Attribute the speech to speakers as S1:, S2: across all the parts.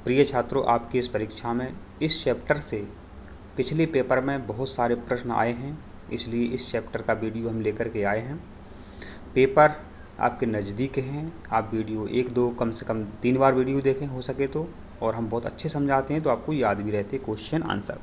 S1: प्रिय छात्रों, आपकी इस परीक्षा में इस चैप्टर से पिछले पेपर में बहुत सारे प्रश्न आए हैं, इसलिए इस चैप्टर का वीडियो हम लेकर के आए हैं। पेपर आपके नज़दीक हैं, आप वीडियो 1-2 कम से कम 3 बार वीडियो देखें हो सके तो, और हम बहुत अच्छे समझाते हैं तो आपको याद भी रहते क्वेश्चन आंसर।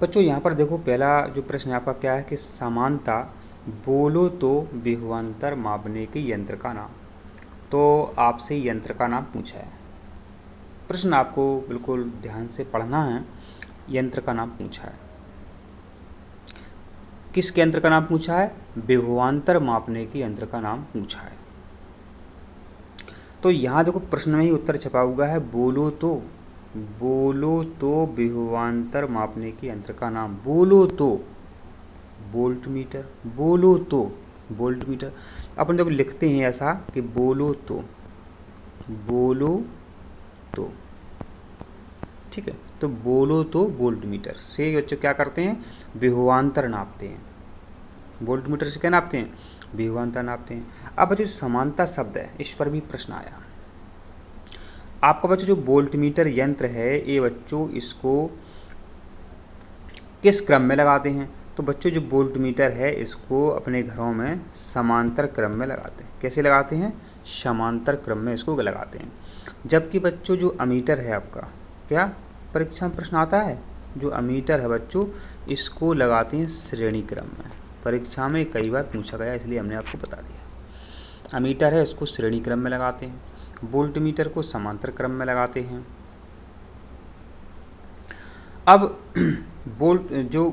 S1: बच्चों यहाँ पर देखो, पहला जो प्रश्न आपका क्या है कि समानता बोलो तो विभवांतर मापने के यंत्र का नाम। तो आपसे यंत्र का नाम पूछा है, प्रश्न आपको बिल्कुल ध्यान से पढ़ना है। यंत्र का नाम पूछा है, किस यंत्र का नाम पूछा है? विभवांतर मापने के यंत्र का नाम पूछा है। तो यहाँ देखो प्रश्न में ही उत्तर छपा हुआ है, बोलो तो विभवांतर मापने के यंत्र का नाम। बोलो तो वोल्ट मीटर, बोलो तो वोल्ट मीटर। अपन जब लिखते हैं ऐसा कि बोलो तो ठीक है, तो बोलो तो वोल्ट मीटर से बच्चों क्या करते हैं? विभवांतर नापते हैं। वोल्ट मीटर से क्या नापते हैं? विभवांतर नापते हैं। अब बच्चों समानता शब्द है, इस पर भी प्रश्न आया आपका बच्चों। जो वोल्ट मीटर यंत्र है ये बच्चों इसको किस क्रम में लगाते हैं? तो बच्चों जो वोल्ट मीटर है इसको अपने घरों में समांतर क्रम में लगाते हैं। कैसे लगाते हैं? समांतर क्रम में इसको लगाते हैं। जबकि बच्चों जो अमीटर है आपका, क्या परीक्षा में प्रश्न आता है? जो अमीटर है बच्चों इसको लगाते हैं श्रेणी क्रम में। परीक्षा में कई बार पूछा गया इसलिए हमने आपको बता दिया। अमीटर है इसको श्रेणी क्रम में लगाते हैं, वोल्ट मीटर को समांतर क्रम में लगाते हैं। अब जो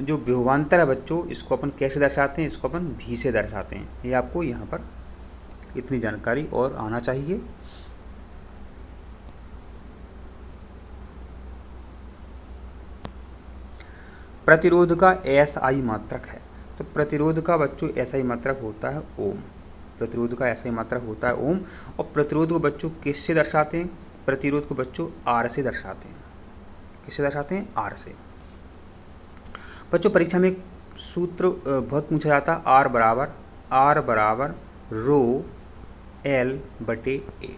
S1: विभवांतर है बच्चों इसको अपन कैसे दर्शाते हैं? इसको अपन भी से दर्शाते हैं। ये आपको यहाँ पर इतनी जानकारी और आना चाहिए। प्रतिरोध का एसआई मात्रक है, तो प्रतिरोध का बच्चों एसआई मात्रक होता है ओम। प्रतिरोध का एसआई मात्रक होता है ओम। और प्रतिरोध को बच्चों किससे दर्शाते हैं? प्रतिरोध को बच्चों आर से दर्शाते हैं। किससे दर्शाते हैं? आर से। बच्चों परीक्षा में एक सूत्र बहुत पूछा जाता है, आर बराबर रो एल बटे ए।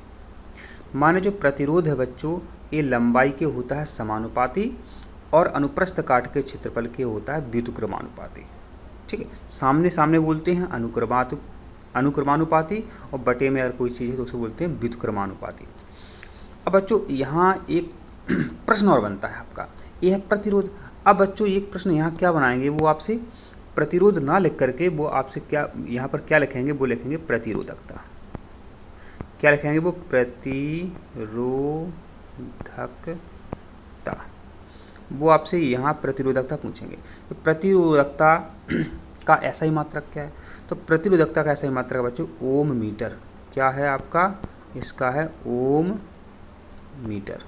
S1: माने जो प्रतिरोध है बच्चों ये लंबाई के होता है समानुपाती और अनुप्रस्थ काट के क्षेत्रफल के होता है व्युत्क्रमानुपाती। ठीक है, सामने सामने बोलते हैं अनुक्रमानुपाती और बटे में अगर कोई चीज़ है तो उसे बोलते हैं व्युत्क्रमानुपाती। अब बच्चों यहाँ एक प्रश्न और बनता है आपका, यह है प्रतिरोध। अब बच्चों एक प्रश्न यहाँ क्या बनाएंगे, वो आपसे प्रतिरोध ना लिख करके वो आपसे क्या यहाँ पर क्या लिखेंगे? वो लिखेंगे प्रतिरोधकता। क्या लिखेंगे? वो प्रतिरोधकता। वो आपसे यहाँ प्रतिरोधकता पूछेंगे। तो प्रतिरोधकता का ऐसा ही मात्रक क्या है? तो प्रतिरोधकता का ऐसा ही मात्रक है बच्चों ओम मीटर। क्या है आपका? इसका है ओम मीटर।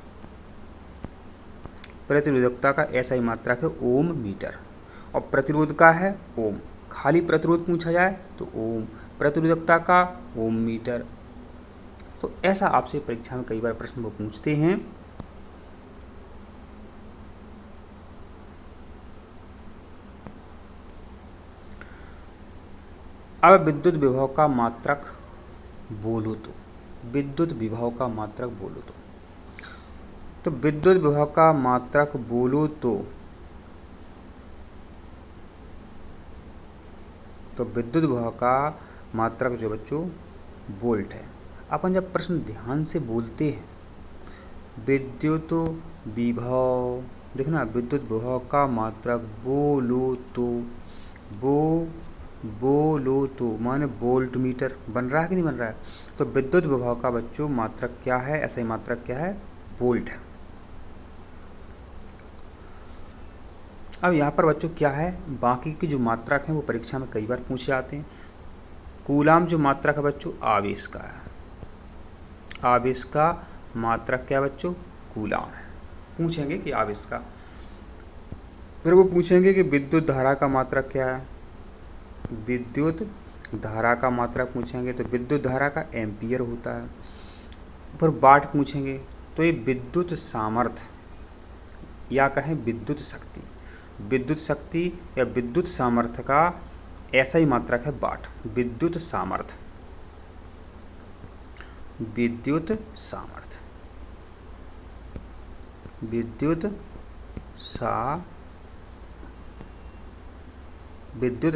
S1: प्रतिरोधकता का ऐसा ही मात्रक है ओम मीटर। और प्रतिरोध का है ओम। खाली प्रतिरोध पूछा जाए तो ओम, प्रतिरोधकता का ओम मीटर। तो ऐसा आपसे परीक्षा में कई बार प्रश्न वो पूछते हैं। अब विद्युत विभव का मात्रक बोलो तो, विद्युत विभव का मात्रक बोलो तो विद्युत विभव का मात्रक बोलो तो विद्युत विभव का मात्रक जो बच्चों वोल्ट है। अपन जब प्रश्न ध्यान से बोलते हैं विद्युत विभव, देखना विद्युत विभव का मात्रक बोलो तो माने वोल्ट मीटर बन रहा है कि नहीं बन रहा है? तो विद्युत विभव का बच्चों मात्रक क्या है? ऐसा ही मात्रक क्या है? वोल्ट है। अब यहाँ पर बच्चों क्या है, बाकी की जो मात्रक हैं वो परीक्षा में कई बार पूछे जाते हैं। कूलाम जो मात्रक है बच्चों आवेश का है। आवेश का मात्रक क्या है बच्चों? कूलाम है। पूछेंगे कि आवेश का। फिर वो पूछेंगे कि विद्युत धारा का मात्रक क्या है? विद्युत धारा का मात्रक पूछेंगे तो विद्युत धारा का एम्पियर होता है। फिर वाट पूछेंगे तो ये विद्युत सामर्थ्य या कहें विद्युत शक्ति, विद्युत शक्ति या विद्युत सामर्थ्य का ऐसा ही मात्रक है वाट। विद्युत सामर्थ्य, विद्युत सामर्थ्य। विद्युत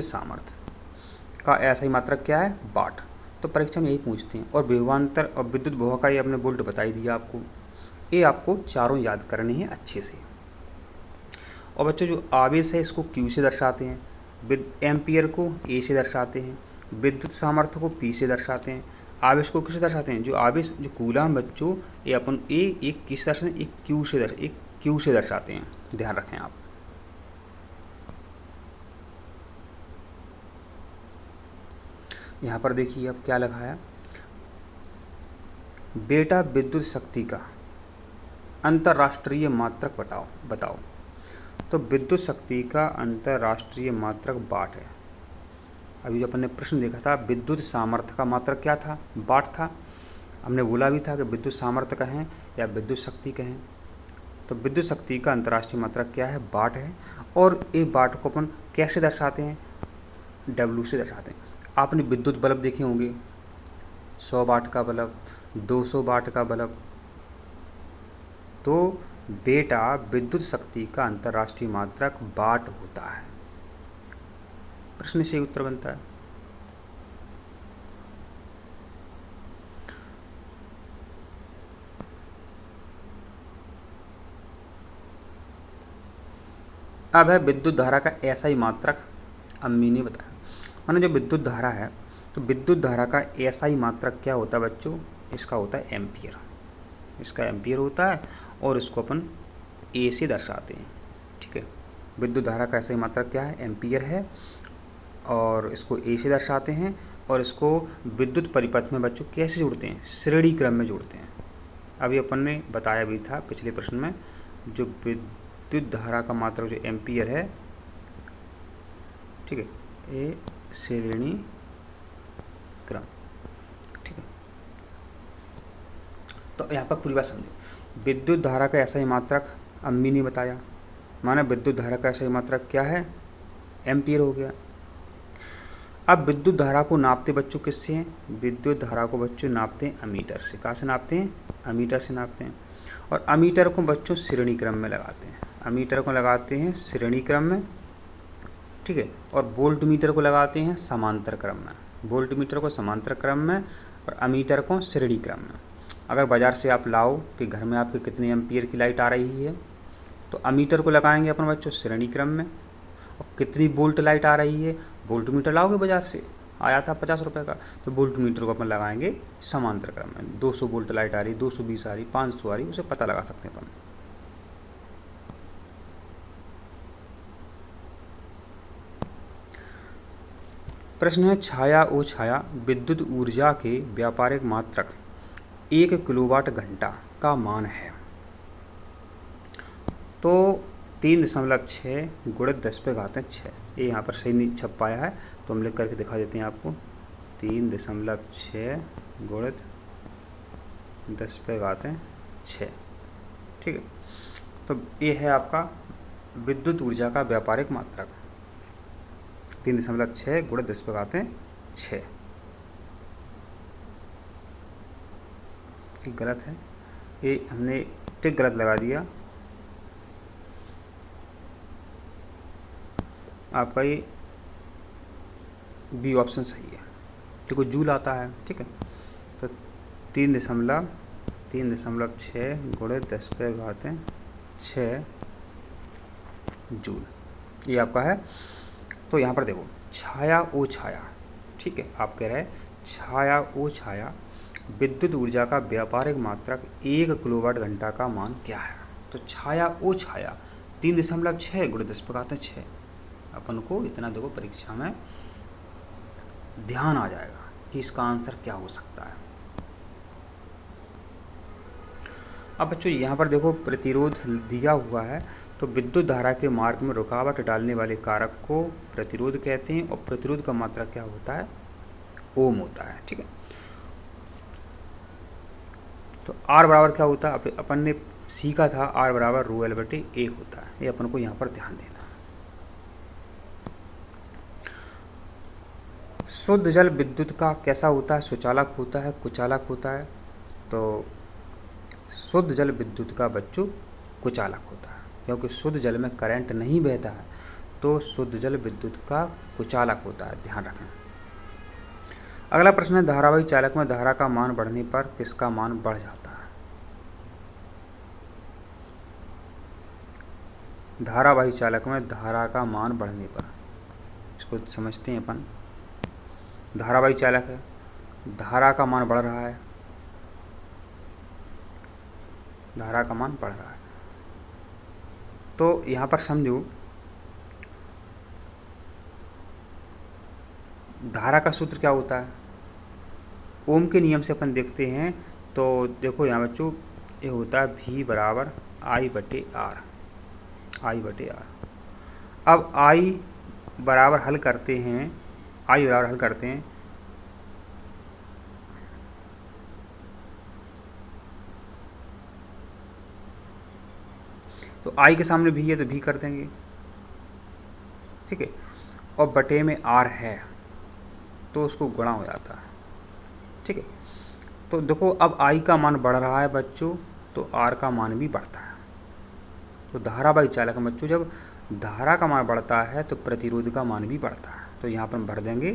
S1: सामर्थ्य का ऐसा ही मात्रक क्या है? वाट। तो परीक्षा में यही पूछते हैं। और विभवांतर और विद्युत विभव का ये अपने वोल्ट बता ही दिया आपको। ये आपको चारों याद करने हैं अच्छे से। और बच्चों जो आवेश है इसको Q से दर्शाते हैं, एम्पियर को A से दर्शाते हैं, विद्युत सामर्थ्य को P से दर्शाते हैं, आवेश को किससे दर्शाते हैं? जो आवेश जो कूलाम बच्चों ये अपन एक किस दर्शाते हैं? एक क्यू से दर्शाते हैं, ध्यान रखें आप। यहाँ पर देखिए अब क्या लिखा है, बेटा विद्युत शक्ति का अंतर्राष्ट्रीय मात्रक बताओ। तो विद्युत शक्ति का अंतर्राष्ट्रीय मात्रक वाट है। अभी जो अपन ने प्रश्न देखा था विद्युत सामर्थ्य का मात्रक क्या था? वाट था। हमने बोला भी था कि विद्युत सामर्थ्य कहें या विद्युत शक्ति कहें। तो विद्युत शक्ति का अंतर्राष्ट्रीय मात्रक क्या है? वाट है। और ये वाट को अपन कैसे दर्शाते हैं? W से दर्शाते हैं। आपने विद्युत बल्ब देखे होंगे, 100 वाट का बल्ब, 200 वाट का बल्ब। तो बेटा विद्युत शक्ति का अंतर्राष्ट्रीय मात्रक वाट होता है। प्रश्न से उत्तर बनता है। अब है विद्युत धारा का ऐसा ही मात्रक, अम्मी ने बताया। माने जो विद्युत धारा है, तो विद्युत धारा का ऐसा ही मात्रक क्या होता है बच्चों? इसका होता है एम्पियर। इसका एम्पियर होता है और इसको अपन A से दर्शाते हैं। ठीक है, विद्युत धारा का ऐसा ही मात्रक क्या है? एम्पियर है। और इसको A से दर्शाते हैं। और इसको विद्युत परिपथ में बच्चों कैसे जोड़ते हैं? श्रेणी क्रम में जोड़ते हैं। अभी अपन ने बताया भी था पिछले प्रश्न में, जो विद्युत धारा का मात्रक जो एम्पियर है, ठीक है, ये श्रेणी क्रम। ठीक है, तो यहाँ पर पूरी बात समझो। विद्युत धारा का ऐसा ही मात्रक अम्मी ने बताया, माना विद्युत धारा का ऐसा ही मात्रक क्या है? एम्पियर हो गया। अब विद्युत धारा को नापते बच्चों किससे हैं? विद्युत धारा को बच्चों नापते हैं अमीटर से। कहाँ से नापते हैं? अमीटर से नापते हैं। और अमीटर को बच्चों श्रेणी क्रम में लगाते हैं। अमीटर को लगाते हैं श्रेणी क्रम में, ठीक है। और वोल्ट मीटर को लगाते हैं समांतर क्रम में। वोल्ट मीटर को समांतर क्रम में और अमीटर को श्रेणी क्रम में। अगर बाज़ार से आप लाओ कि घर में आपके कितने एम्पियर की लाइट आ रही है, तो अमीटर को लगाएंगे अपन बच्चों श्रेणी क्रम में। और कितनी वोल्ट लाइट आ रही है, वोल्ट मीटर लाओगे बाज़ार से, आया था 50 रुपये का, तो वोल्ट मीटर को अपन लगाएंगे समांतर क्रम में। 200 वोल्ट लाइट आ रही, 220 आ रही, 500 आ रही, उसे पता लगा सकते हैं अपन। प्रश्न है, छाया ओ छाया विद्युत ऊर्जा के व्यापारिक मात्रक 1 किलोवाट घंटा का मान है। तो 3.6 गुणित 10⁻6। ये यहाँ पर सही नहीं छप पाया है, तो हम लिख करके दिखा देते हैं आपको। 3.6 गुणित 10⁻6। ठीक है, तो ये है आपका विद्युत ऊर्जा का व्यापारिक मात्रक। 3.6 गुणित 10⁻6। गलत है, ये हमने टिक गलत लगा दिया। आपका ये बी ऑप्शन सही है, देखो जूल आता है। ठीक है, तो 3.6 गुणित 10⁻6 जूल, ये आपका है। तो यहाँ पर देखो छाया ओ छाया, ठीक है, आप कह रहे हैं छाया ओ छाया विद्युत ऊर्जा का व्यापारिक मात्रक 1 किलोवाट घंटा का मान क्या है? तो छाया ओ छाया 3.6 गुणित 10⁻6। अपन को इतना देखो परीक्षा में ध्यान आ जाएगा कि इसका आंसर क्या हो सकता है। अब बच्चों यहाँ पर देखो प्रतिरोध दिया हुआ है, तो विद्युत धारा के मार्ग में रुकावट डालने वाले कारक को प्रतिरोध कहते हैं। और प्रतिरोध का मात्रा क्या होता है? ओम होता है। ठीक है, तो R बराबर क्या होता है? अपन ने सीखा था R बराबर ρL/A होता है। ये अपन को यहाँ पर ध्यान देना। शुद्ध जल विद्युत का कैसा होता है? सुचालक होता है, कुचालक होता है? तो शुद्ध जल विद्युत का बच्चों कुचालक होता है, क्योंकि शुद्ध जल में करंट नहीं बहता है, तो शुद्ध जल विद्युत का कुचालक होता है, ध्यान रखें। अगला प्रश्न है, धारावाही चालक में धारा का मान बढ़ने पर किसका मान बढ़ जाता है? धारावाही चालक में धारा का मान बढ़ने पर, इसको समझते हैं अपन। धारावाही चालक है, धारा का मान बढ़ रहा है, धारा का मान बढ़ रहा है, तो यहाँ पर समझो धारा का सूत्र क्या होता है। ओम के नियम से अपन देखते हैं, तो देखो यहाँ बच्चों ये होता है V बराबर I/R, I/R। अब I बराबर हल करते हैं, I बराबर हल करते हैं, तो I के सामने V है तो V कर देंगे, ठीक है, और बटे में R है तो उसको गुणा हो जाता है, ठीक है। तो देखो अब I का मान बढ़ रहा है बच्चों, तो R का मान भी बढ़ता है। तो धारावाही चालक में बच्चों जब धारा का मान बढ़ता है तो प्रतिरोध का मान भी बढ़ता है, तो यहाँ पर हम भर देंगे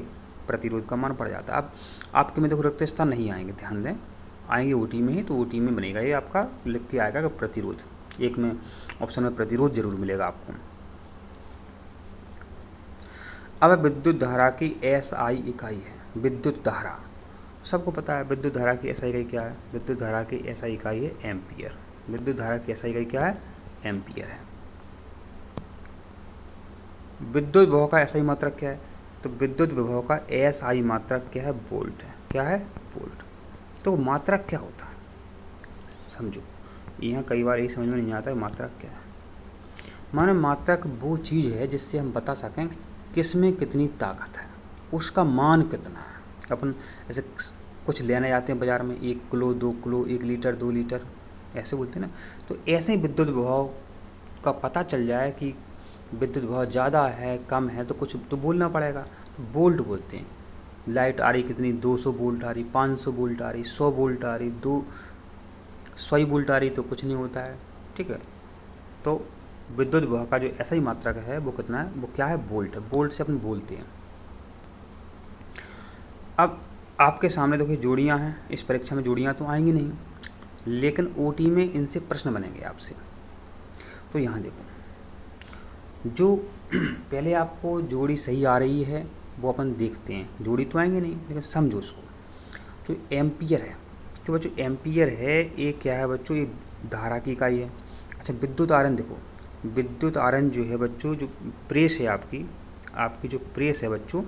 S1: प्रतिरोध का मान बढ़ जाता है। अब आपके में देखो रिक्त स्थान नहीं आएंगे, ध्यान दें, आएंगे OT में ही, तो OT में बनेगा ये आपका, लिख के आएगा कि प्रतिरोध, एक में ऑप्शन में प्रतिरोध जरूर मिलेगा आपको। अब विद्युत धारा की SI इकाई है, विद्युत धारा सबको पता है, विद्युत धारा की SI इकाई क्या है? विद्युत धारा की SI इकाई है एम्पियर। विद्युत धारा की SI इकाई क्या है? एम्पियर है। विद्युत विभव का SI मात्रक क्या है? तो विद्युत विभव का SI मात्रक क्या है? वोल्ट है। क्या है? वोल्ट। तो मात्रक क्या होता है समझो, यहाँ कई बार यही समझ में नहीं आता है मात्रक क्या है। माने मात्रक वो चीज़ है जिससे हम बता सकें किसमें कितनी ताकत है, उसका मान कितना है। अपन ऐसे कुछ लेने जाते हैं बाज़ार में, 1 किलो 2 किलो 1 लीटर 2 लीटर ऐसे बोलते हैं ना, तो ऐसे ही विद्युत विभव का पता चल जाए कि विद्युत विभव ज़्यादा है कम है, तो कुछ तो बोलना पड़ेगा, तो वोल्ट बोलते हैं। लाइट आ रही कितनी, 200 वोल्ट आ रही, 500 वोल्ट आ रही, 100 वोल्ट आ रही, 200 वोल्ट आ रही, तो कुछ नहीं होता है, ठीक है। तो विद्युत विभव का जो ऐसा ही मात्रक है वो कितना है, वो क्या है? वोल्ट है। वोल्ट से अपन बोलते हैं। अब आपके सामने देखिए जोड़ियाँ हैं, इस परीक्षा में जोड़ियाँ तो आएंगी नहीं, लेकिन OT में इनसे प्रश्न बनेंगे आपसे। तो यहाँ देखो, जो पहले आपको जोड़ी सही आ रही है वो अपन देखते हैं, जोड़ी तो आएंगे नहीं लेकिन समझो उसको। जो एम्पियर है, जो बच्चों एम्पियर है ये क्या है बच्चों? ये धारा की इकाई है। अच्छा विद्युत आयरन देखो, विद्युत आयरन जो है बच्चों, जो प्रेस है आपकी जो प्रेस है बच्चों,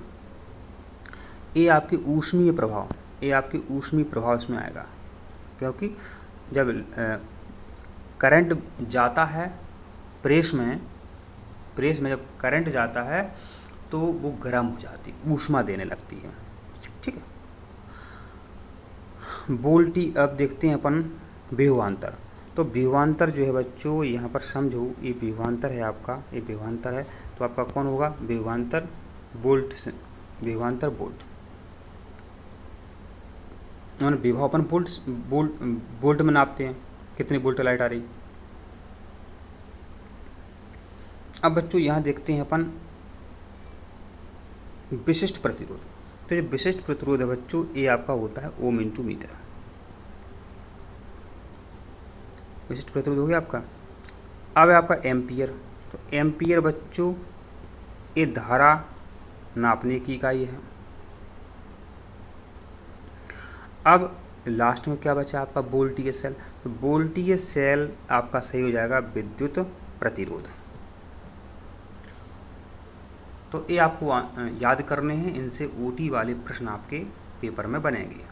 S1: ये आपकी ऊष्मीय प्रभाव, ये आपकी ऊष्मीय प्रभाव इसमें आएगा, क्योंकि जब करंट जाता है प्रेस में जब करंट जाता है तो वो गर्म हो जाती है, ऊष्मा देने लगती है, ठीक है। वोल्टी अब देखते हैं अपन विभवांतर। तो विभवांतर जो है बच्चों यहाँ पर समझो, ये विभवांतर है आपका, ये विभवांतर है, तो आपका कौन होगा? विभवांतर वोल्ट से, विभवांतर वोल्ट, मैंने विभव अपन वोल्ट में नापते हैं, कितनी वोल्ट लाइट आ रही। अब बच्चों यहाँ देखते हैं अपन विशिष्ट प्रतिरोध। तो ये विशिष्ट प्रतिरोध है बच्चों, ये आपका होता है ओम इंटू मीटर। विशिष्ट प्रतिरोध हो गया आपका। अब है आपका एम्पियर। तो एम्पियर बच्चों ये धारा नापने की इकाई है। अब लास्ट में क्या बचा आपका? वोल्टीय सेल। तो वोल्टीय सेल आपका सही हो जाएगा विद्युत प्रतिरोध। तो ये आपको याद करने हैं, इनसे OT वाले प्रश्न आपके पेपर में बनेंगे।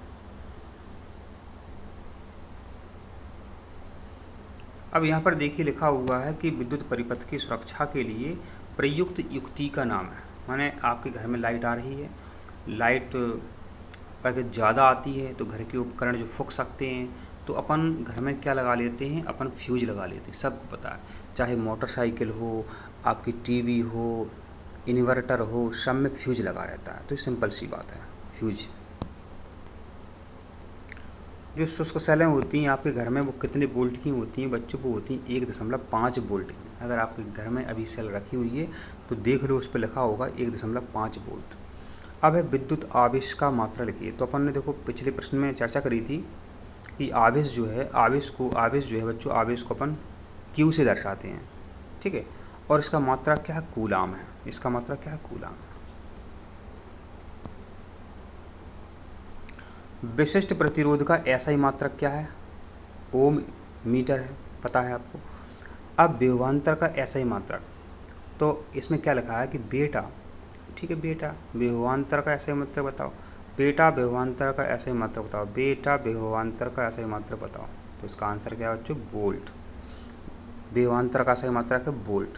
S1: अब यहाँ पर देखिए लिखा हुआ है कि विद्युत परिपथ की सुरक्षा के लिए प्रयुक्त युक्ति का नाम है। माने आपके घर में लाइट आ रही है, लाइट अगर ज़्यादा आती है तो घर के उपकरण जो फूंक सकते हैं, तो अपन घर में क्या लगा लेते हैं? अपन फ्यूज लगा लेते हैं, सबको पता है। चाहे मोटरसाइकिल हो, आपकी टीवी हो, इन्वर्टर हो, सब में फ्यूज लगा रहता है। तो सिंपल सी बात है, फ्यूज। जो शुष्क सेलें होती हैं आपके घर में वो कितने वोल्ट की होती हैं बच्चों? वो होती हैं 1.5 वोल्ट की। अगर आपके घर में अभी सेल रखी हुई है तो देख लो, उस पर लिखा होगा 1.5 वोल्ट। अब है विद्युत आवेश का मात्रा लिखिए। तो अपन ने देखो पिछले प्रश्न में चर्चा करी थी कि आवेश जो है बच्चों, आवेश को अपन क्यू से दर्शाते हैं, ठीक है। और इसका मात्रा क्या है? कूलाम है। इसका मात्रा क्या है? कूलाम है। विशिष्ट प्रतिरोध का SI मात्रक क्या है? ओम मीटर है, पता है आपको। अब विभवांतर का SI मात्रक, तो इसमें क्या लिखा है कि बेटा, ठीक है बेटा, विभवांतर का SI मात्रक बताओ। बेटा विभवांतर का SI मात्रक बताओ। बेटा विभवांतर का SI मात्रक बताओ। तो इसका आंसर क्या है बच्चों? वोल्ट। विभवांतर का SI मात्रक है वोल्ट।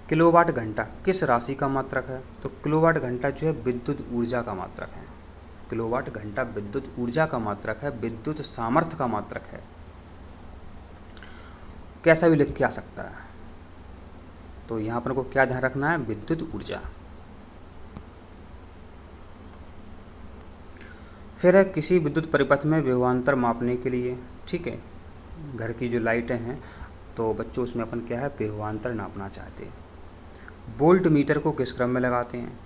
S1: किलोवाट घंटा किस राशि का मात्रक है? तो किलोवाट घंटा जो है विद्युत ऊर्जा का मात्रक है। किलोवाट घंटा विद्युत ऊर्जा का मात्रक है, विद्युत सामर्थ्य का मात्रक है। कैसा भी लिख के आ सकता है। तो यहाँ पर को क्या ध्यान रखना है? विद्युत ऊर्जा। फिर है किसी विद्युत परिपथ में विभवांतर मापने के लिए, ठीक है, घर की जो लाइटें हैं तो बच्चों उसमें अपन क्या है? विभवांतर नापना चाहते हैं। वोल्ट मीटर को किस क्रम में लगाते हैं?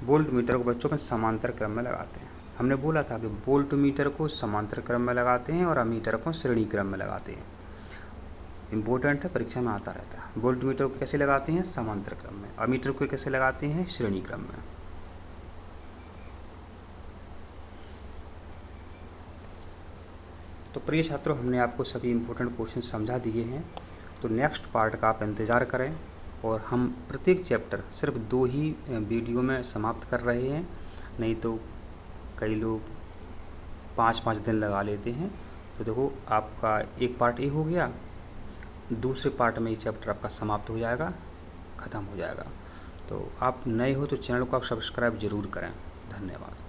S1: वोल्ट मीटर को बच्चों में समांतर क्रम में लगाते हैं। हमने बोला था कि वोल्ट मीटर को समांतर क्रम में लगाते हैं और अमीटर को श्रेणी क्रम में लगाते हैं। इम्पोर्टेंट है, परीक्षा में आता रहता है। वोल्ट मीटर को कैसे लगाते हैं? समांतर क्रम में। अमीटर को कैसे लगाते हैं? श्रेणी क्रम में। तो प्रिय छात्रों, हमने आपको सभी इम्पोर्टेंट क्वेश्चन समझा दिए हैं। तो नेक्स्ट पार्ट का आप इंतज़ार करें। और हम प्रत्येक चैप्टर सिर्फ 2 ही वीडियो में समाप्त कर रहे हैं, नहीं तो कई लोग 5-5 दिन लगा लेते हैं। तो देखो, आपका एक पार्ट ये हो गया, दूसरे पार्ट में ये चैप्टर आपका समाप्त हो जाएगा, ख़त्म हो जाएगा। तो आप नए हो तो चैनल को आप सब्सक्राइब ज़रूर करें। धन्यवाद।